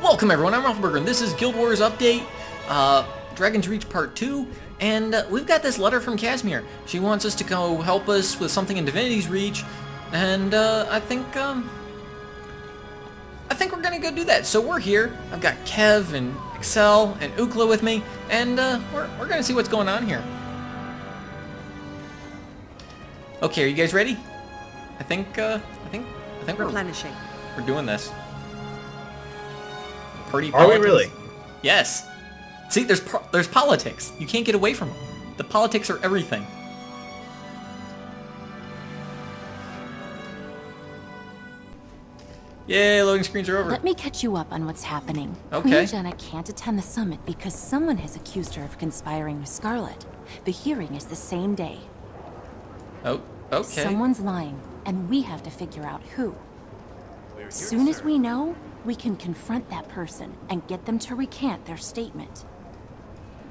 Welcome everyone, I'm Ralphburger, and this is Guild Wars Update, Dragon's Reach Part 2, and we've got this letter from Casimir. She wants us to go help us with something in Divinity's Reach, and I think we're gonna go do that. So we're here. I've got Kev and Excel and Ukla with me, and we're gonna see what's going on here. Okay, are you guys ready? I think we're replenishing. We're doing this. Party Are politics. we really? Yes. See, there's politics. You can't get away from them. The politics are everything. Yay, loading screens are over. Let me catch you up on what's happening. Okay. Queen Jenna can't attend the summit because someone has accused her of conspiring with Scarlet. The hearing is the same day. Oh, okay. Someone's lying, and we have to figure out who. Soon as we know, we can confront that person and get them to recant their statement.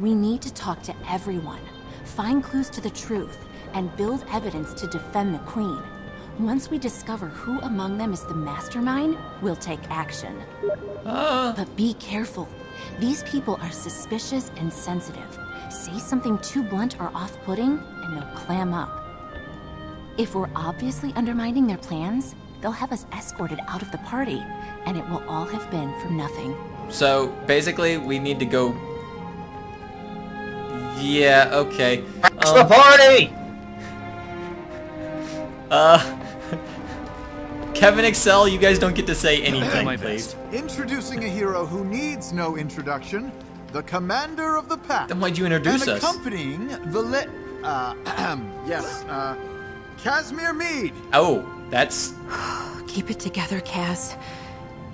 We need to talk to everyone, find clues to the truth, and build evidence to defend the Queen. Once we discover who among them is the mastermind, we'll take action. But be careful. These people are suspicious and sensitive. Say something too blunt or off-putting, and they'll clam up. If we're obviously undermining their plans, they'll have us escorted out of the party, and it will all have been for nothing. So, basically, we need to go... Yeah, okay. It's the party! Kevin, Excel, you guys don't get to say anything, please. Introducing a hero who needs no introduction, the commander of the pack. Then why'd you introduce and us? accompanying the Casimir Mead. Oh, that's... Keep it together, Kaz.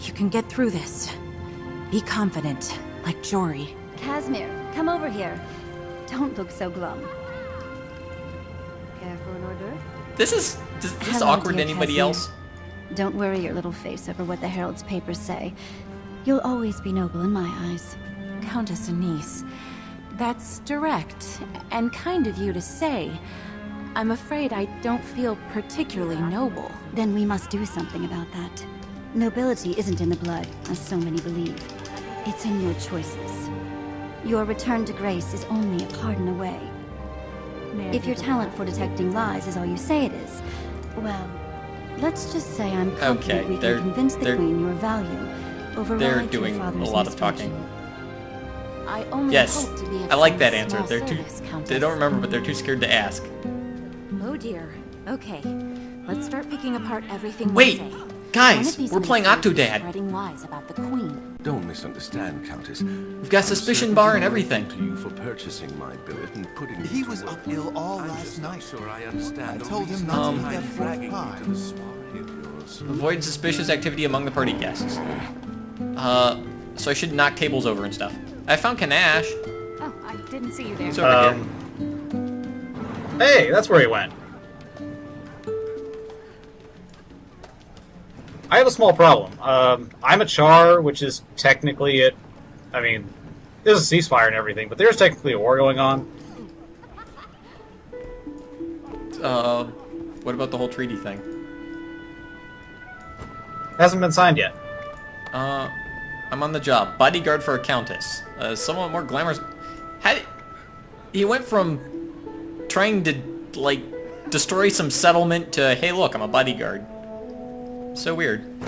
You can get through this. Be confident, like Jory. Casimir, come over here. Don't look so glum. Care for an hors d'oeuvre? This is Hello, awkward to dear anybody Casimir. else. Don't worry your little face over what the Herald's papers say. You'll always be noble in my eyes. Countess Anise. That's direct, and kind of you to say. I'm afraid I don't feel particularly noble. Then we must do something about that. Nobility isn't in the blood, as so many believe. It's in your choices. Your return to grace is only a pardon away. If your talent for detecting lies is all you say it is, well, let's just say I'm confident we can convince the Queen your value overrides They're your doing father's a lot of misfortune. talking. I only Yes, hope to be of I like some that answer. small They're too... service, Countess. They don't remember, but they're too scared to ask. Oh dear. Okay. Let's start picking apart everything Wait! we say. Guys, One of these we're playing ministers is Octodad. spreading lies about the Queen. Don't misunderstand, Countess. We've got suspicion bar and everything. To you for purchasing my billet and putting it He to was work. up ill all I'm last just not night. sure I understand. I told him not to eat that pork dragging pie. you to the swamp of yours. Avoid suspicious activity among the party guests. So I should knock tables over and stuff. I found Kanash. Oh, I didn't see you there. It's over here. Hey, that's where he went. I have a small problem. I'm a Char, which is technically it. I mean, there's a ceasefire and everything, but there's technically a war going on. What about the whole treaty thing? Hasn't been signed yet. I'm on the job. Bodyguard for a countess. Somewhat more glamorous. He went from trying to, like, destroy some settlement to, hey, look, I'm a bodyguard. So weird.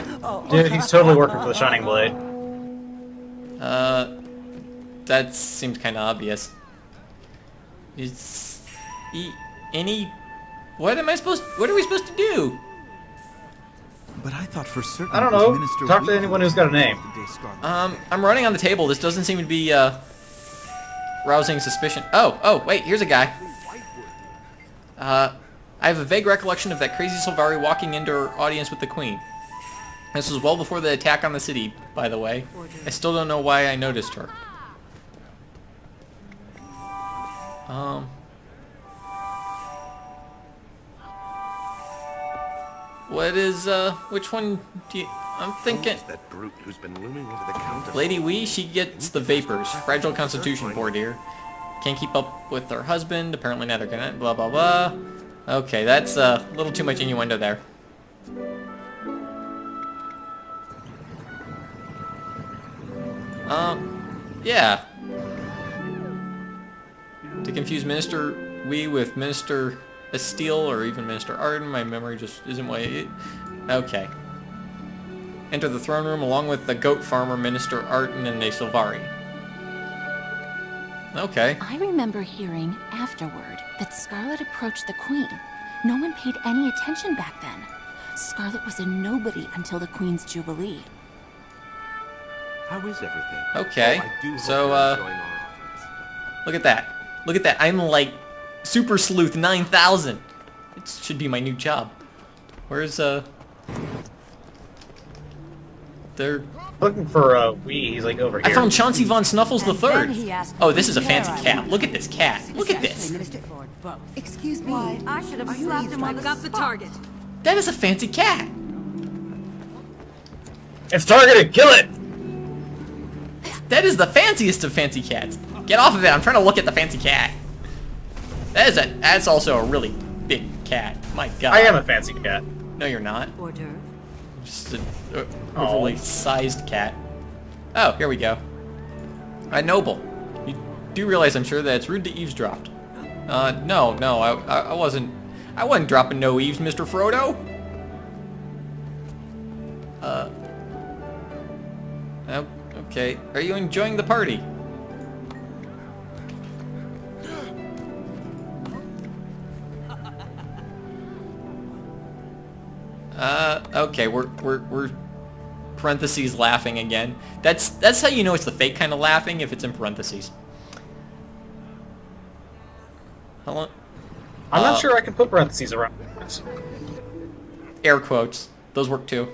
Dude, he's totally working for the Shining Blade. That seems kind of obvious. What are we supposed to do? But I thought for certain I don't it was know. Minister Talk to Wheatley anyone who's got a name. the day Scarlet. I'm running on the table. This doesn't seem to be, rousing suspicion. Oh, wait, here's a guy. I have a vague recollection of that crazy Sylvari walking into her audience with the Queen. This was well before the attack on the city, by the way. I still don't know why I noticed her. What is, which one do you... I'm thinking... Who's that brute who's been looming over the counter? Lady Wee, she gets the vapors. Fragile constitution, poor dear. Can't keep up with her husband. Apparently neither can it. Blah, blah, blah. Okay, that's a little too much innuendo there. Yeah. To confuse Minister Wee with Minister Estelle or even Minister Arden, my memory just isn't what it... Okay. Enter the throne room along with the goat farmer, Minister Arden, and De Silvari. Okay. I remember hearing afterward that Scarlet approached the Queen. No one paid any attention back then. Scarlet was a nobody until the Queen's Jubilee. How is everything? Okay. Oh, I do hope So, you're enjoying our offerings. look at that. Look at that. I'm like Super Sleuth 9000. It should be my new job. Where's, They're... Looking for Wee, he's like over here. I found Chauncey von Snuffles And then III. he asked Oh, this is a where fancy I cat. was. Look at this cat. Look at this. Excuse me. Why, I should have Are you slapped him on eavesdropping? the target. That is a fancy cat. It's targeted! Kill it! That is the fanciest of fancy cats. Get off of it. I'm trying to look at the fancy cat. That's also a really big cat. My god. I am a fancy cat. No, you're not. Hors d'oeuvre. Just an overly sized cat. Oh, here we go. Noble. You do realize, I'm sure, that it's rude to eavesdrop. No, I wasn't dropping no eaves, Mr. Frodo. Okay. Are you enjoying the party? Okay, we're parentheses laughing again. That's how you know it's the fake kind of laughing, if it's in parentheses. Hello? I'm not sure I can put parentheses around it. Air quotes. Those work too.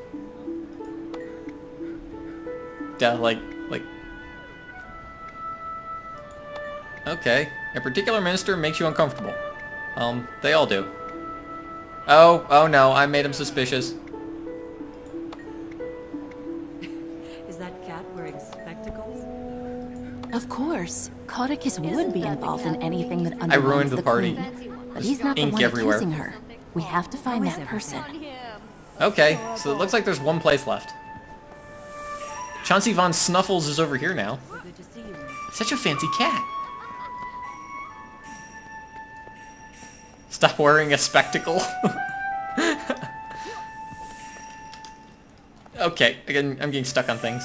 Yeah, like... Okay. A particular minister makes you uncomfortable. They all do. Oh no, I made him suspicious. Is that cat wearing spectacles? Of course, Caudicus would be involved in anything that undermines ruined the party. Queen. But he's not the Ink one everywhere. accusing her. We have to find that person. Okay, so it looks like there's one place left. Chauncey von Snuffles is over here now. Good to see you. Such a fancy cat. Stop wearing a spectacle. Okay, again, I'm getting stuck on things.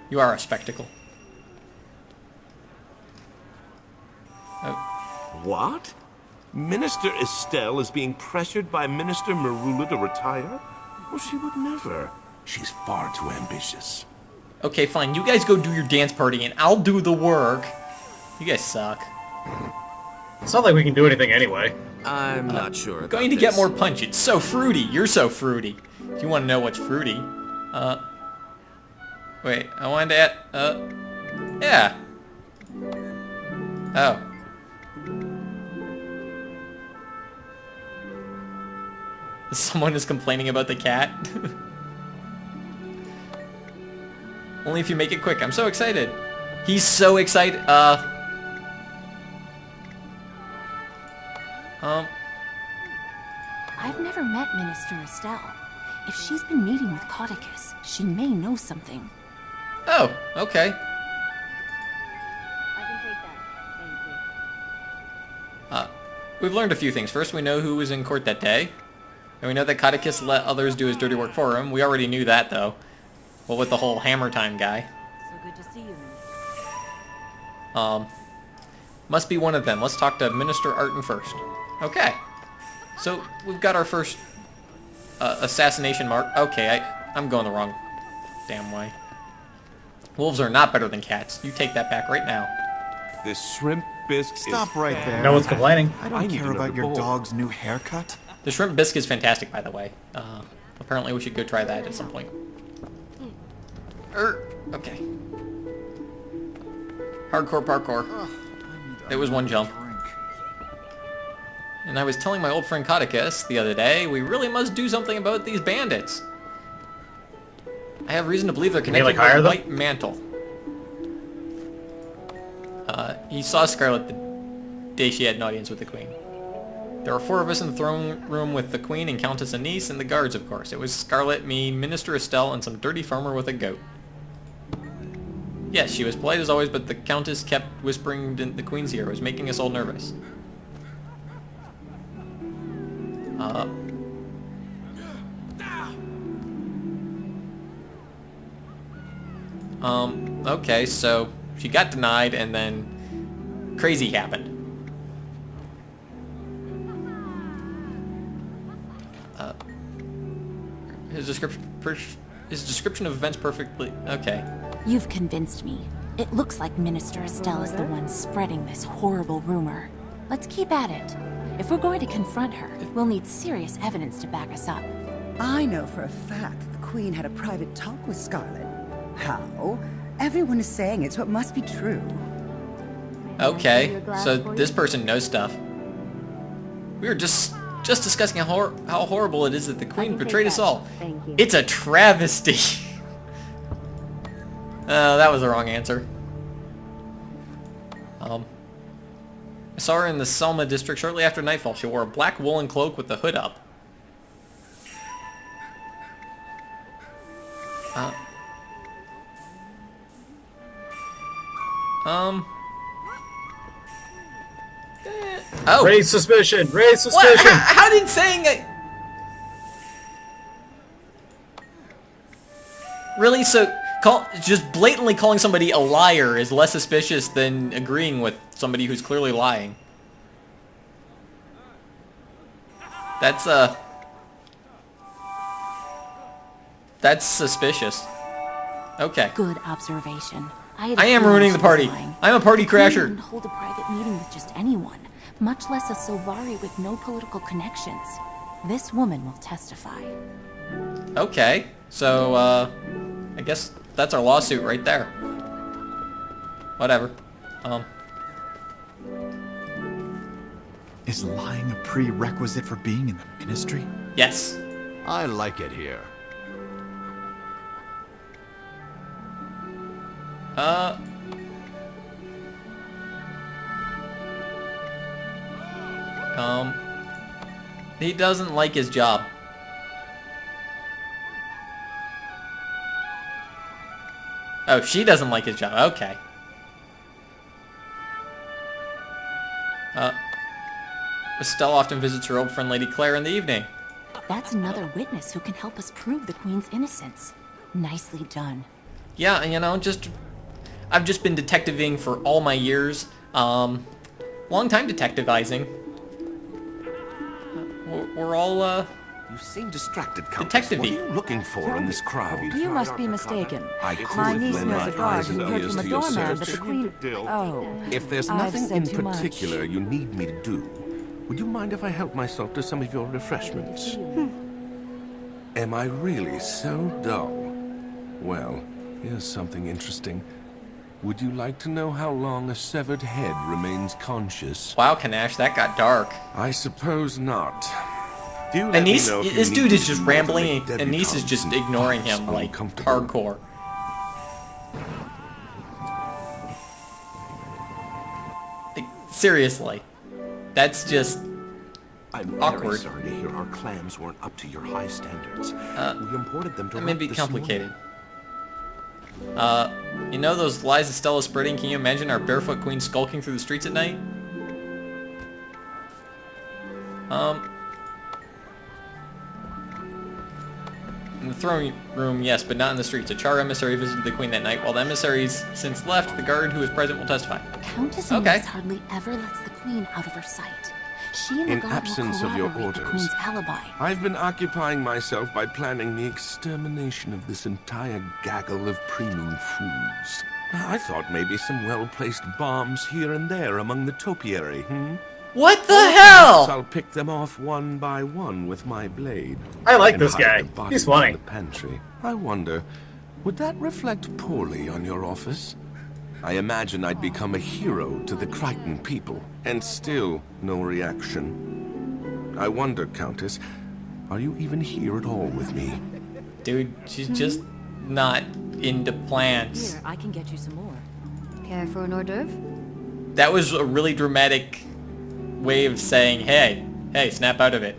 You are a spectacle. What? Minister Estelle is being pressured by Minister Marula to retire? Well, she would never. She's far too ambitious. Okay, fine. You guys go do your dance party, and I'll do the work. You guys suck. It's not like we can do anything anyway. I'm not sure about Going to get this. more punch. It's so fruity. You're so fruity. If you want to know what's fruity. Wait. I wanted to add... yeah. Oh. Someone is complaining about the cat. Only if you make it quick. I'm so excited. He's so excited. I've never met Minister Estelle. If she's been meeting with Caudicus, she may know something. Oh, okay. I can take that. Thank you. We've learned a few things. First, we know who was in court that day. And we know that Caudicus let others do his dirty work for him. We already knew that, though. Well, with the whole Hammer Time guy. So good to see you, Minister. Must be one of them. Let's talk to Minister Arden first. Okay. So, we've got our first assassination mark. Okay, I'm going the wrong damn way. Wolves are not better than cats. You take that back right now. This shrimp bisque Stop right there. No one's complaining. I I don't need care about another your bowl. dog's new haircut. The shrimp bisque is fantastic, by the way. Apparently we should go try that at some point. Okay. Hardcore parkour. It was one jump. And I was telling my old friend Caudicus the other day, we really must do something about these bandits. I have reason to believe they're connected like, with hire the them? White Mantle. He saw Scarlet the day she had an audience with the Queen. There were 4 of us in the throne room with the Queen and Countess Anise and the guards, of course. It was Scarlet, me, Minister Estelle, and some dirty farmer with a goat. Yes, she was polite as always, but the Countess kept whispering in the Queen's ear. It was making us all nervous. Okay, so she got denied and then crazy happened. His description of events perfectly... Okay. You've convinced me. It looks like Minister Estelle is the one spreading this horrible rumor. Let's keep at it. If we're going to confront her, we'll need serious evidence to back us up. I know for a fact that the Queen had a private talk with Scarlet. How? Everyone is saying it's what must be true. Okay, so this person knows stuff. We were just discussing how horrible it is that the Queen betrayed us all. It's a travesty. That was the wrong answer. I saw her in the Selma district shortly after nightfall. She wore a black woolen cloak with the hood up. Oh. Raise suspicion! Raise suspicion! What? How did saying it... Really? So, just blatantly calling somebody a liar is less suspicious than agreeing with somebody who's clearly lying. That's suspicious. Okay. Good observation. I am ruining the party. I'm a party crasher. You wouldn't hold a private meeting with just anyone, much less a Sylvari with no political connections. This woman will testify. Okay, so, I guess that's our lawsuit right there. Whatever. Is lying a prerequisite for being in the ministry? Yes. I like it here. He doesn't like his job. Oh, she doesn't like his job. Okay. Estelle often visits her old friend Lady Claire in the evening. That's another witness who can help us prove the Queen's innocence. Nicely done. Yeah, you know, I've just been detectiving for all my years. Long time detectivizing. We're all, You seem distracted, Countess. detective-y. What are you looking for in this crowd? You must be mistaken. I could My niece lend knows my a guard eyes who and heard ears from a to your doorman that search. the Queen... Oh. If there's I've nothing said in too much. particular you need me to do, would you mind if I help myself to some of your refreshments? Am I really so dull? Well, here's something interesting. Would you like to know how long a severed head remains conscious? Wow, Kanash, that got dark. I suppose not. Do let me Anise, know if you this need dude to is just do more to rambling, make and Anise is just debutantes ignoring and him, like, uncomfortable. hardcore. Like, seriously. That's just... I'm awkward. very sorry to hear our clams weren't up to your high standards. We imported them That may be this complicated. morning. You know those lies Estella's spreading? Can you imagine our barefoot queen skulking through the streets at night? In the throne room, yes, but not in the streets. A Char emissary visited the queen that night. While the emissaries since left, the guard who was present will testify. Countess Okay. Anise hardly ever lets the Queen out of her sight. She and the In guard absence will of your corroborate the orders, Queen's alibi. I've been occupying myself by planning the extermination of this entire gaggle of preening fools. I thought maybe some well-placed bombs here and there among the topiary, What the Perhaps hell? I'll pick them off one by one with my blade. I like and this hide guy. the bodies He's funny. in the pantry. I wonder, would that reflect poorly on your office? I imagine I'd become a hero to the Crichton people, and still no reaction. I wonder, Countess, are you even here at all with me? Dude, she's just not into plants. Here, I can get you some more. Care for an hors d'oeuvre? That was a really dramatic way of saying, hey, Hey, snap out of it.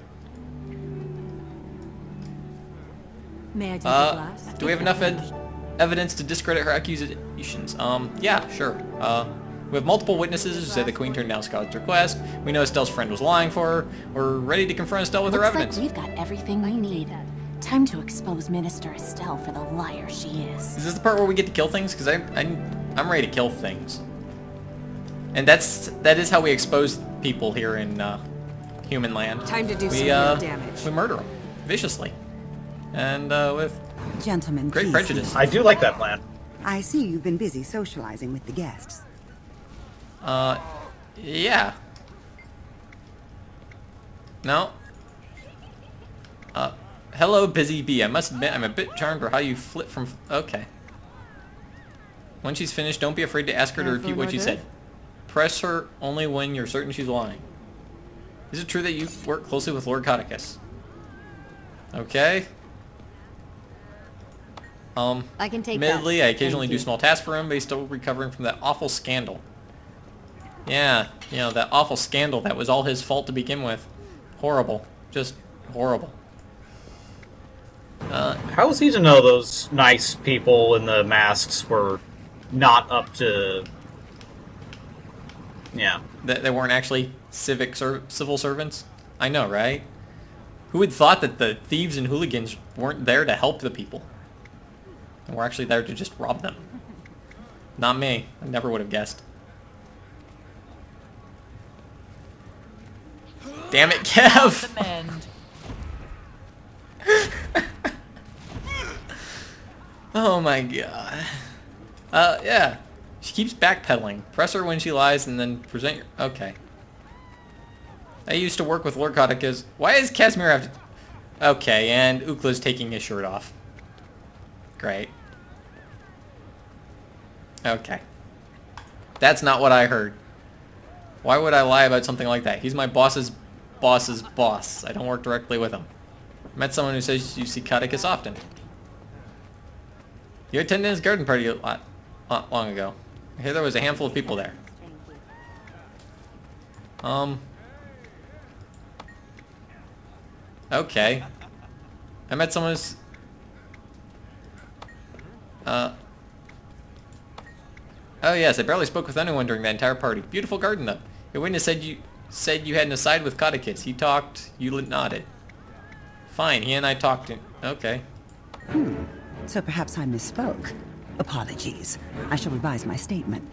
May I take a glass? Do we have enough evidence to discredit her accusations? Yeah, sure. We have multiple witnesses who say the Queen turned down Scarlet's request. We know Estelle's friend was lying for her. We're ready to confront Estelle with her Looks evidence. like we've got everything we need. Time to expose Minister Estelle for the liar she is. Is this the part where we get to kill things? Because I'm ready to kill things. And that is how we expose people here in Human Land. Time to do some real damage. We murder them viciously, and with Gentlemen, great please. prejudice. I do like that plan. I see you've been busy socializing with the guests. Yeah. No. Hello, Busy Bee. I must admit, I'm a bit charmed for how you flip from... Okay. When she's finished, don't be afraid to ask her to repeat what you said. Press her only when you're certain she's lying. Is it true that you work closely with Lord Codicus? Okay. I can take Admittedly, that. I occasionally Thank do you. small tasks for him, but he's still recovering from that awful scandal. Yeah, you know, that awful scandal that was all his fault to begin with. Horrible. Just horrible. How was he to know those nice people in the masks were not up to... Yeah. They weren't actually civil servants? I know, right? Who had thought that the thieves and hooligans weren't there to help the people? And were actually there to just rob them? Not me. I never would have guessed. Damn it, Kev! Oh my god. Yeah. She keeps backpedaling. Press her when she lies and then present your... Okay. I used to work with Lord Codicus. Why is Casimir have to... Okay, and Ukla's taking his shirt off. Great. Okay. That's not what I heard. Why would I lie about something like that? He's my boss's boss's boss. I don't work directly with him. Met someone who says you see Codicus often. You attended his garden party a lot long ago. I hear there was a handful of people there. Okay. I met someone who's... Oh yes, I barely spoke with anyone during that entire party. Beautiful garden though. Your witness said you had an aside with Codicus. He talked, you nodded. Fine, he and I talked. Okay. So perhaps I misspoke. Apologies. I shall revise my statement.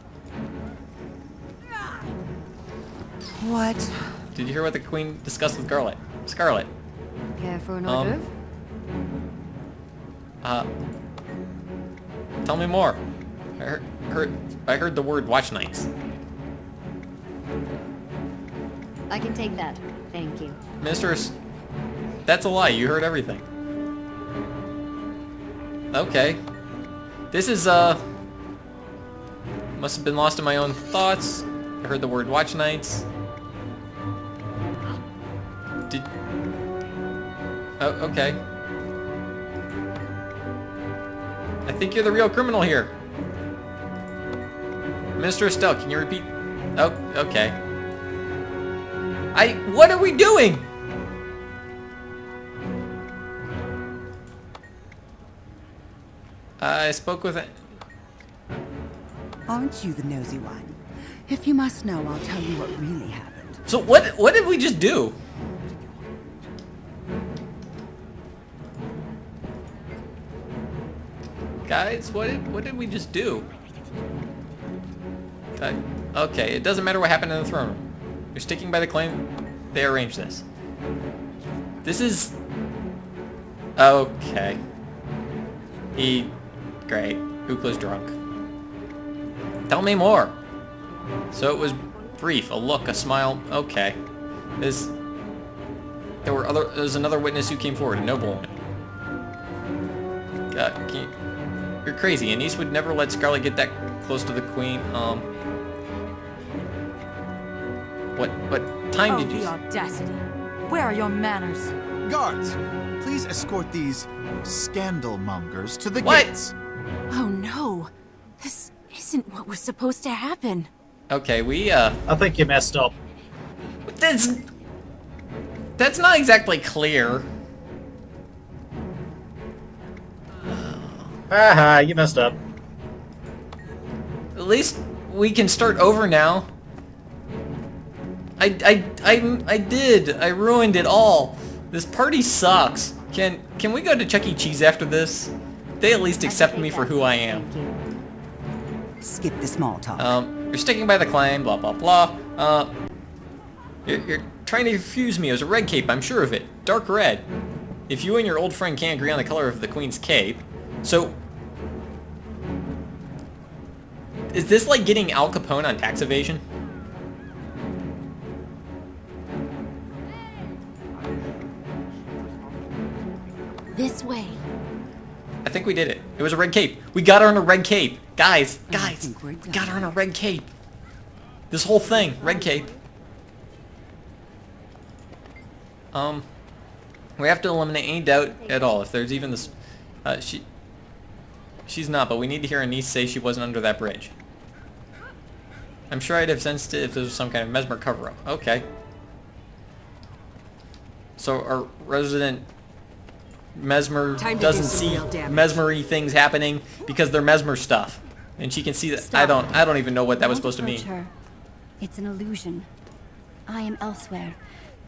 What? Did you hear what the Queen discussed with Scarlet? Scarlet. Care for an hors d'oeuvre? Tell me more. I heard the word watch nights. I can take that. Thank you. Mistress, that's a lie. You heard everything. Okay. This is, must have been lost in my own thoughts. I heard the word watch nights. Oh, okay. I think you're the real criminal here. Mr. Estelle, can you repeat? Oh, okay. What are we doing? I spoke with... Aren't you the nosy one? If you must know, I'll tell you what really happened. So what did we just do? Guys, what did we just do? Okay, it doesn't matter what happened in the throne room. You're sticking by the claim they arranged this. This is... Okay. Great. Ukla's drunk. Tell me more. So it was brief. A look, a smile. Okay. There's another witness who came forward, a noblewoman. You're crazy. Anise would never let Scarlet get that close to the Queen. What time did you... the audacity. Where are your manners? Guards, please escort these scandal mongers to the What? gates. Oh no. This isn't what was supposed to happen. Okay, we, I think you messed up. This... That's not exactly clear. Haha, you messed up. At least we can start over now. I did. I ruined it all. This party sucks. Can we go to Chuck E. Cheese after this? They at least accept me for who I am. Skip the small talk. You're sticking by the claim, blah blah blah. You're trying to confuse me as a red cape, I'm sure of it. Dark red. If you and your old friend can't agree on the color of the Queen's cape, so... Is this like getting Al Capone on tax evasion? This way. I think we did it. It was a red cape. We got her on a red cape. Guys, think we're we done. got her on a red cape. This whole thing, red cape. We have to eliminate any doubt at all. If there's even this, she's not, but we need to hear Anise say she wasn't under that bridge. I'm sure I'd have sensed it if there was some kind of Mesmer cover-up. Okay. So our resident Mesmer Time to do doesn't some see real damage. Mesmery things happening because they're Mesmer stuff, and she can see that. I don't even know what that was supposed to Don't mean. approach her. It's an illusion. I am elsewhere.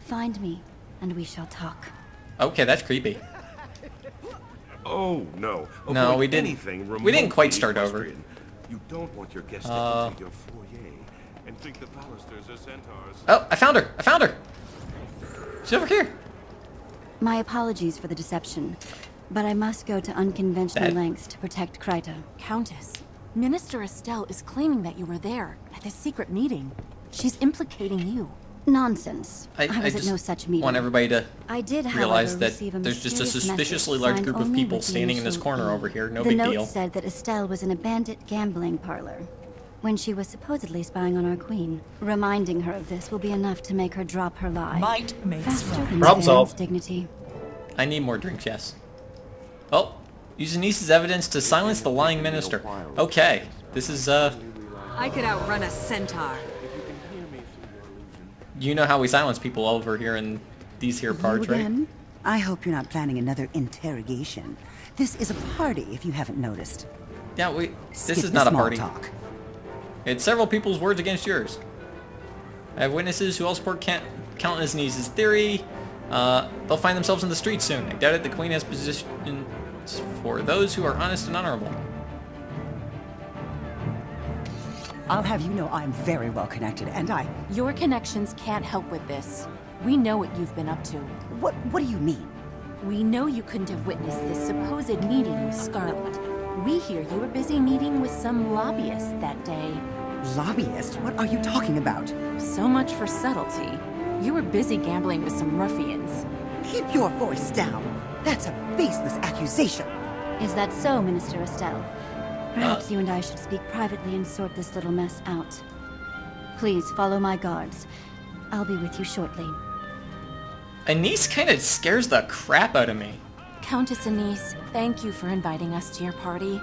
Find me, and we shall talk. Okay, that's creepy. Oh, no. No, Avoid we didn't- anything we didn't quite remotely start over. equestrian. You don't want your guests to enter your foyer and think the Valisters are centaurs. Oh, I found her! I found her! She's over here! My apologies for the deception, but I must go to unconventional That- lengths to protect Kryta. Countess, Minister Estelle is claiming that you were there at this secret meeting. She's implicating you. Nonsense. I was just at no such meeting. want everybody to I did, however, realize that receive a there's just a mysterious suspiciously message large signed group of only people with the standing in this initial corner E. over here. No the big note deal. said that Estelle was in a bandit gambling parlor when she was supposedly spying on our queen. Reminding her of this will be enough to make her drop her lie. Might makes Faster right. than Problem Zaren's solved. dignity. I need more drinks, yes. Oh, use Anis's evidence to silence the lying minister. Okay, this is, I could outrun a centaur. you know how we silence people over here in these here parts, You right? again? I hope you're not planning another interrogation. This is a party, if you haven't noticed. Yeah, this Skip is the not a small party. talk. It's several people's words against yours. I have witnesses who all support Countess Anis's theory. They'll find themselves in the streets soon. I doubt it. The Queen has positions for those who are honest and honorable. I'll have you know I'm very well connected, and Your connections can't help with this. We know what you've been up to. What do you mean? We know you couldn't have witnessed this supposed meeting with Scarlet. We hear you were busy meeting with some lobbyists that day. Lobbyist? What are you talking about? So much for subtlety. You were busy gambling with some ruffians. Keep your voice down. That's a baseless accusation. Is that so, Minister Estelle? Perhaps you and I should speak privately and sort this little mess out. Please follow my guards. I'll be with you shortly. Anise kind of scares the crap out of me. Countess Anise, thank you for inviting us to your party.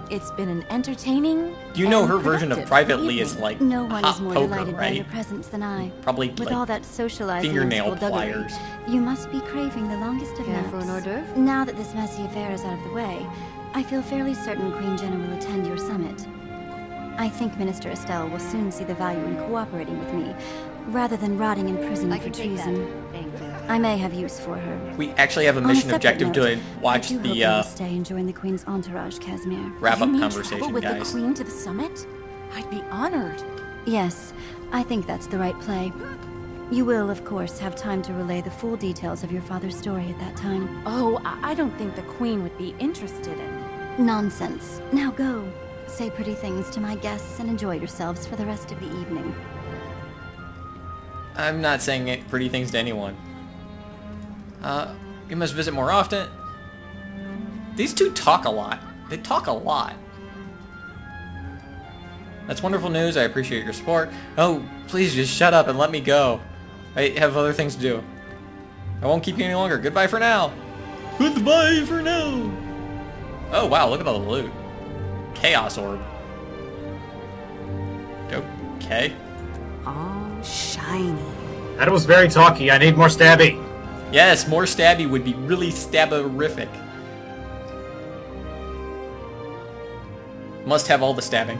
It's been an entertaining You know and her version of productive privately is evening. like No one hot is more poker, delighted by right? your presence than I. Probably With like all that socializing and fingernail skullduggery, pliers. you must be craving the longest of Care naps. for an hors d'oeuvre? Now that this messy affair is out of the way, I feel fairly certain Queen Jenna will attend your summit. I think Minister Estelle will soon see the value in cooperating with me, rather than rotting in prison for treason. Thank you. I may have use for her. We actually have a On a mission separate objective note, to watch I do hope you the will stay and join the Queen's entourage, Casimir. You wrap-up mean conversation, travel with guys. the Queen to the summit? I'd be honored. Yes, I think that's the right play. You will, of course, have time to relay the full details of your father's story at that time. Oh, I don't think the Queen would be interested in... Nonsense. Now go. Say pretty things to my guests and enjoy yourselves for the rest of the evening. I'm not saying pretty things to anyone. You must visit more often. These two talk a lot. They talk a lot. That's wonderful news. I appreciate your support. Oh, please just shut up and let me go. I have other things to do. I won't keep you any longer. Goodbye for now. Goodbye for now. Oh, wow. Look at all the loot. Chaos Orb. Okay. Oh, shiny. That was very talky. I need more stabby. Yes, more stabby would be really stabberific. Must have all the stabbing.